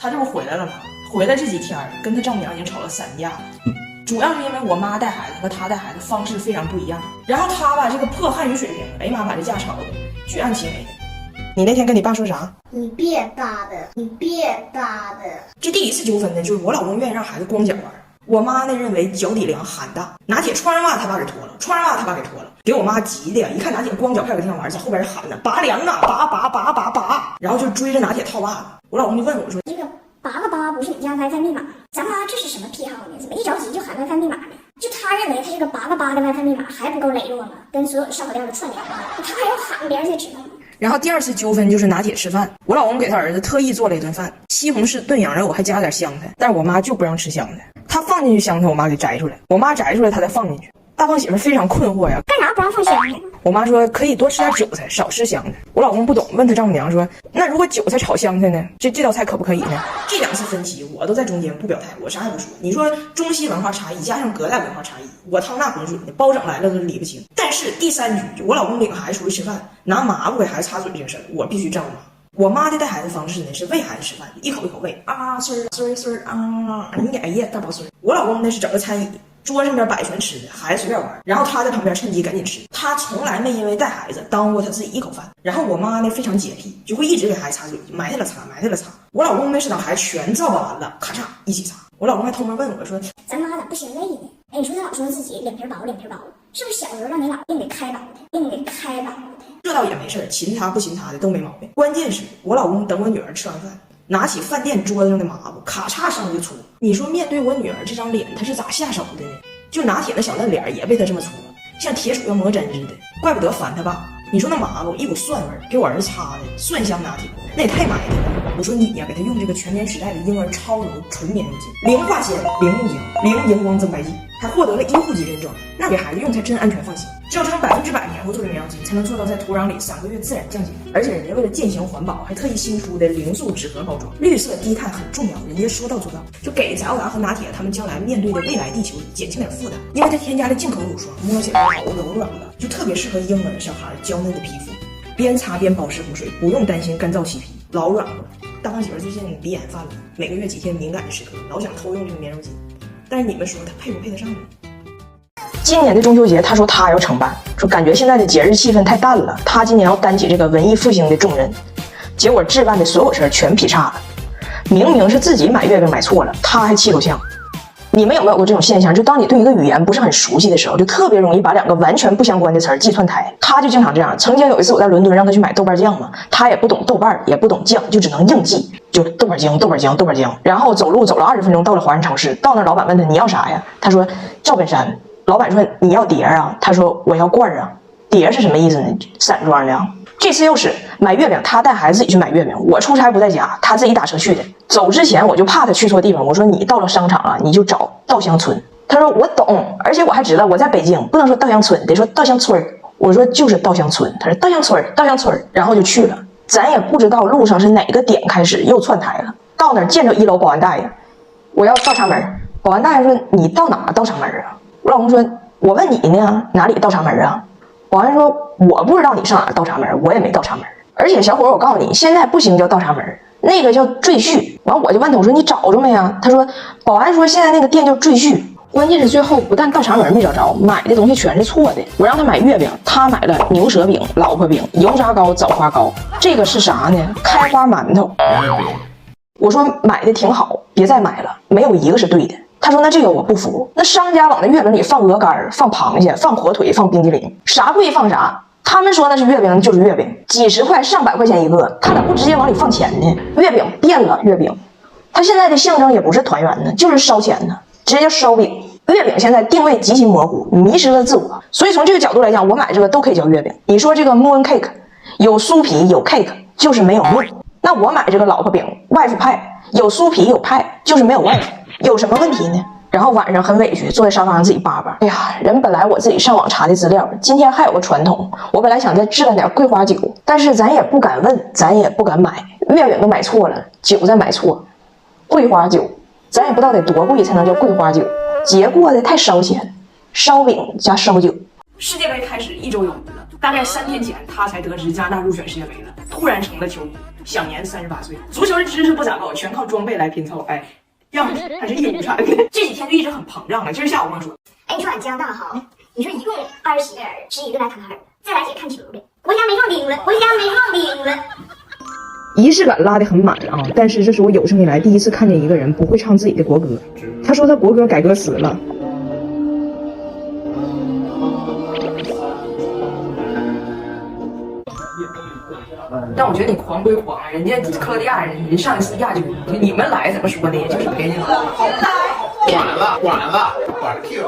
他这不回来了吗？回来这几天跟他丈母娘已经吵了3架了，主要是因为我妈带孩子和他带孩子方式非常不一样。然后他吧这个破汉语水平，哎呀妈，把这架吵的举案齐眉的。你那天跟你爸说啥？你别搭的，你别搭的。这第一次纠纷呢，就是我老公愿意让孩子光脚玩，我妈呢认为脚底凉寒大，拿铁穿上袜他爸给脱了，穿上袜他爸给脱了，给我妈急的呀！一看拿铁光脚还搁地上玩，在后边喊呢，拔凉啊，拔，然后就追着拿铁套袜子。我老公就问我说：“这个888不是你家 WiFi 密码？咱妈这是什么癖好呢？怎么一着急就喊 WiFi 密码呢？就他认为他这个888的 WiFi 密码还不够羸弱吗？跟所有的烧烤店都串联了，他还要喊别人才知道吗？”然后第2次纠纷就是拿铁吃饭，我老公给他儿子特意做了一顿饭，西红柿炖羊肉，还加点香菜，但是我妈就不让吃香菜，他放进去香菜，我妈给摘出来，我妈摘出来他再放进去。大胖媳妇非常困惑呀，干啥不让放香菜？我妈说可以多吃点韭菜，少吃香菜。我老公不懂，问他丈母娘说，那如果韭菜炒香菜呢？这道菜可不可以呢？这2次分歧我都在中间不表态，我啥也不说。你说中西文化差异加上隔代文化差异，我趟那浑水呢，包拯来了都理不清。但是第3局，我老公领孩子出去吃饭，拿抹布给孩子擦嘴这个事儿，我必须照顾。我妈的带孩子方式呢是喂孩子吃饭，一口一口喂啊，孙啊，你给哎呀大宝孙。我老公呢是整个餐椅，桌上边摆全吃的，孩子随便玩，然后他在旁边趁机赶紧吃。他从来没因为带孩子耽误他自己一口饭。然后我妈呢非常洁癖，就会一直给孩子擦嘴，埋汰了擦。我老公没吃到孩子全造完了，咔嚓一起擦。我老公还偷摸问我说：“咱妈咋不嫌累呢？哎，你说他老说自己脸皮薄，是不是小时候让你老硬给开导的？这倒也没事，勤他不勤他的都没毛病。关键是我老公等我女儿吃完饭，拿起饭店桌子上的抹布，咔嚓上就搓。你说面对我女儿这张脸，他是咋下手的呢？就拿铁的小嫩脸也被他这么搓，像铁杵要磨针似的。怪不得烦他爸。你说那抹布一股蒜味，给我儿子擦的蒜香拿铁，那也太埋汰了。我说你呀，给他用这个全棉时代的婴儿超柔纯棉柔巾，零化纤、零木浆、零荧光增白剂，还获得了医护级认证，那给孩子用才真安全放心。只有这种100%棉合作的棉柔巾，才能做到在土壤里3个月自然降解。而且人家为了践行环保，还特意新出的零塑纸盒包装，绿色低碳很重要，人家说到做到，就给翟欧达和拿铁他们将来面对的未来地球减轻点负担。因为它添加了进口乳霜，摸起来好柔软的，就特别适合婴儿小孩娇嫩的皮肤，边擦边保湿补水，不用担心干燥起皮，老软和。大胖媳妇最近鼻炎犯了，每个月几天敏感的时刻，老想偷用这个棉柔巾，但是你们说她配不配得上呢？今年的中秋节，他说他要承办，说感觉现在的节日气氛太淡了，他今年要担起这个文艺复兴的重任。结果置办的所有事儿全劈叉了，明明是自己买月饼买错了，他还气够呛。你们有没有过这种现象？就当你对一个语言不是很熟悉的时候，就特别容易把2个完全不相关的词儿记串台。他就经常这样。曾经有一次我在伦敦让他去买豆瓣酱嘛，他也不懂豆瓣，也不懂酱，就只能硬记，就豆瓣酱。然后走路走了20分钟，到了华人超市，到那老板问他你要啥呀？他说赵本山。老板说你要碟啊？他说我要罐啊。碟是什么意思呢？散装的。这次又是买月饼，他带孩子自己去买月饼，我出差不在家，他自己打车去的。走之前我就怕他去错地方，我说你到了商场啊，你就找稻香村。他说我懂，而且我还知道我在北京不能说稻香村，得说稻香村。我说就是稻香村。他说稻香村，然后就去了。咱也不知道路上是哪个点开始又窜台了。到那儿见着1楼保安大爷，我要倒插门。保安大爷说你到哪倒插门啊？我老公说我问你呢，哪里倒插门啊？保安说我不知道你上哪倒插门，我也没倒插门。而且小伙我告诉你，现在不行叫倒插门，那个叫赘婿。完我就问他，我说你找着没啊？他说保安说现在那个店叫赘婿。关键是最后不但倒插门没找着，买的东西全是错的。我让他买月饼，他买了牛舌饼、老婆饼、油炸糕、枣花糕。这个是啥呢？开花馒头。我说买的挺好，别再买了，没有一个是对的。他说那这个我不服，那商家往那月饼里放鹅肝、放螃蟹、放火腿、放冰激凌，啥贵放啥。他们说那是月饼就是月饼，几十块上百块钱一个，他咋不直接往里放钱呢？月饼变了，月饼他现在的象征也不是团圆呢，就是烧钱呢，直接叫烧饼。月饼现在定位极其模糊，迷失了自我。所以从这个角度来讲，我买这个都可以叫月饼。你说这个 moon cake 有酥皮有 cake， 就是没有 moon。那我买这个老婆饼外父派，有酥皮有派，就是没有外父，有什么问题呢？然后晚上很委屈，坐在沙发上自己扒扒。哎呀，人本来我自己上网查的资料，今天还有个传统，我本来想再置办点桂花酒，但是咱也不敢问，咱也不敢买，月饼都买错了，酒再买错，桂花酒，咱也不知道得多贵才能叫桂花酒，节过的太烧钱，烧饼加烧酒。世界杯开始1周有余了。大概3天前，他才得知加拿大入选世界杯了，突然成了球迷，享年38岁。足球的知识不咋够，全靠装备来拼凑。哎，样子还是义乌产的。这几天就一直很膨胀了。今儿下午跟我说，哎，你说俺加拿大好，你说一共20几个人，11个来看海，再来几个看球的，国家没放钉子，国家没放钉子。仪式感拉得很满啊！但是这是我有生以来第一次看见一个人不会唱自己的国歌。他说他国歌改歌词了。但我觉得你狂归狂，人家克罗地亚人上一次亚军，你们来怎么说呢？就是别人管了，管了 Q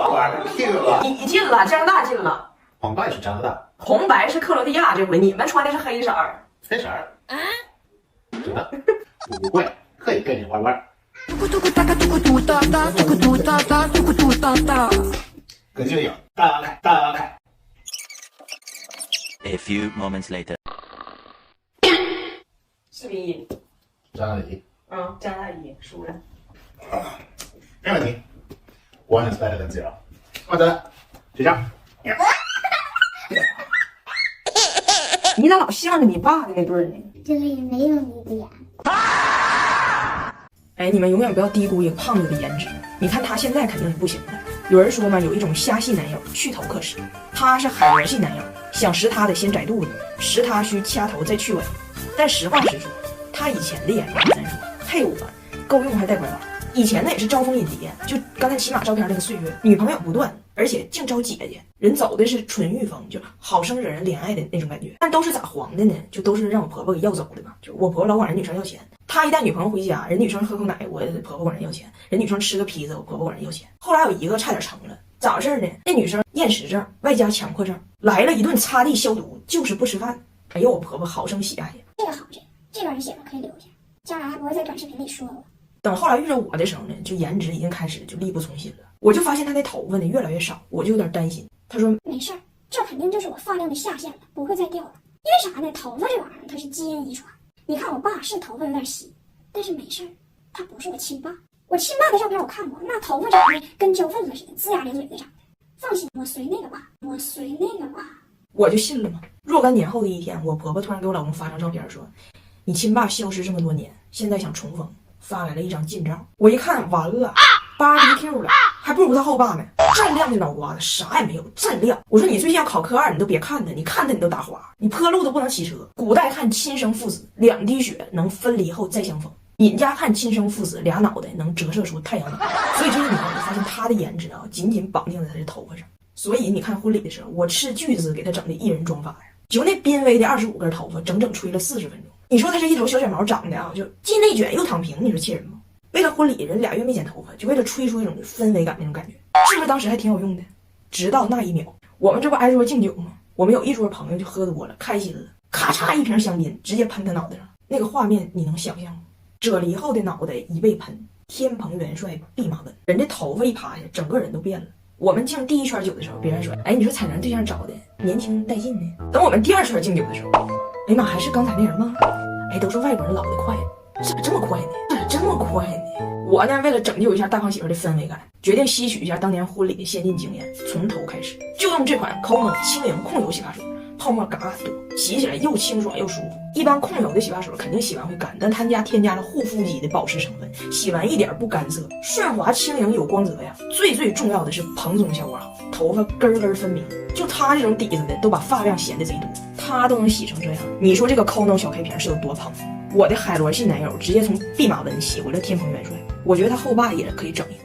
了。你进了，加拿大进了。黄白是加拿大，红白是克罗地亚，这回你们穿的是黑色儿。黑色儿啊？真的不会，可以跟你玩玩。跟就有，大开。A few moments later. 视频音，加拿大1，加拿大1输了。没问题。1 is better than 0。好的，就这样。你咋老向着你爸的那对儿呢？就是也没有你的眼。哎，你们永远不要低估一个胖子的颜值。你看他现在肯定是不行的。有人说嘛，有一种虾系男友，去头可食。他是海螺系男友，想食他得先宰肚子，食他需掐头再去尾。但实话实说，他以前的颜值咱说，嘿我够用还带拐弯。以前呢也是招蜂引蝶，就刚才骑马照片那个岁月，女朋友不断，而且净招姐姐，人走的是纯欲风，就好生惹人怜爱的那种感觉。但都是咋黄的呢？就都是让我婆婆给要走的嘛。就我婆婆老管人女生要钱，她一带女朋友回家，人女生喝口奶，我婆婆管人要钱；人女生吃个披萨，我婆婆管人要钱。后来有一个差点成了，咋回事呢？那女生厌食症外加强迫症，来了一顿擦地消毒，就是不吃饭。哎呦，我婆婆好生喜爱呀。这个好这段写了可以留下，将来还不会在短视频里说我。等后来遇着我的时候呢，就颜值已经开始就力不从心了。我就发现他的头发呢越来越少，我就有点担心。他说没事儿，这肯定就是我发量的下限了，不会再掉了。因为啥呢？头发这玩意儿它是基因遗传。你看我爸是头发有点稀，但是没事儿，他不是我亲爸。我亲爸的照片我看过，那头发长得跟胶分子似的，龇牙咧嘴的长的。放心，我随那个吧。我就信了嘛。若干年后的一天，我婆婆突然给我老公发张照片说，你亲爸消失这么多年，现在想重逢，发来了一张近照。我一看完了，BBQ 了，还不如他后爸呢。锃亮的脑瓜子，啥也没有，锃亮。我说你最近要考科2，你都别看他，你看他你都打滑，你坡路都不能骑车。古代看亲生父子2滴血能分离后再相逢，尹家看亲生父子俩脑袋能折射出太阳能。所以这一年我发现他的颜值啊，紧紧绑定在他的头发上。所以你看婚礼的时候，我斥巨资给他整的一人妆发呀，就那濒危的25根头发，整整吹了40分钟。你说他这一头小卷毛长的啊，就既内卷又躺平，你说气人吗？为了婚礼，人2月没剪头发，就为了吹出一种氛围感那种感觉，是不是当时还挺有用的？直到那一秒，我们这不挨桌敬酒吗？我们有一桌朋友就喝多了，开心了，咔嚓一瓶香槟直接喷他脑袋上，那个画面你能想象吗？啫喱后的脑袋一被喷，天蓬元帅弼马温，人这头发一趴下，整个人都变了。我们敬第一圈酒的时候，别人说，哎，你说彩楠对象找的年轻带劲呢。等我们第2圈敬酒的时候，哎妈，还是刚才那人吗？哎，都说外国人老得快，咋这么快呢？我呢，为了拯救一下大胖媳妇的氛围感，决定吸取一下当年婚礼的先进经验，从头开始，就用这款 KONO 轻盈控油洗发水，泡沫嘎嘎多，洗起来又清爽又舒服。一般控油的洗发水肯定洗完会干，但他家添加了护肤级的保湿成分，洗完一点不干涩，顺滑轻盈有光泽呀。最重要的是蓬松效果好，头发根根分明。就他这种底子的，都把发量显得贼多，他都能洗成这样，你说这个 KONO 小 K 瓶是有多胖？我的海螺系男友直接从弼马温洗回了天蓬元帅，我觉得他后爸也可以整一个。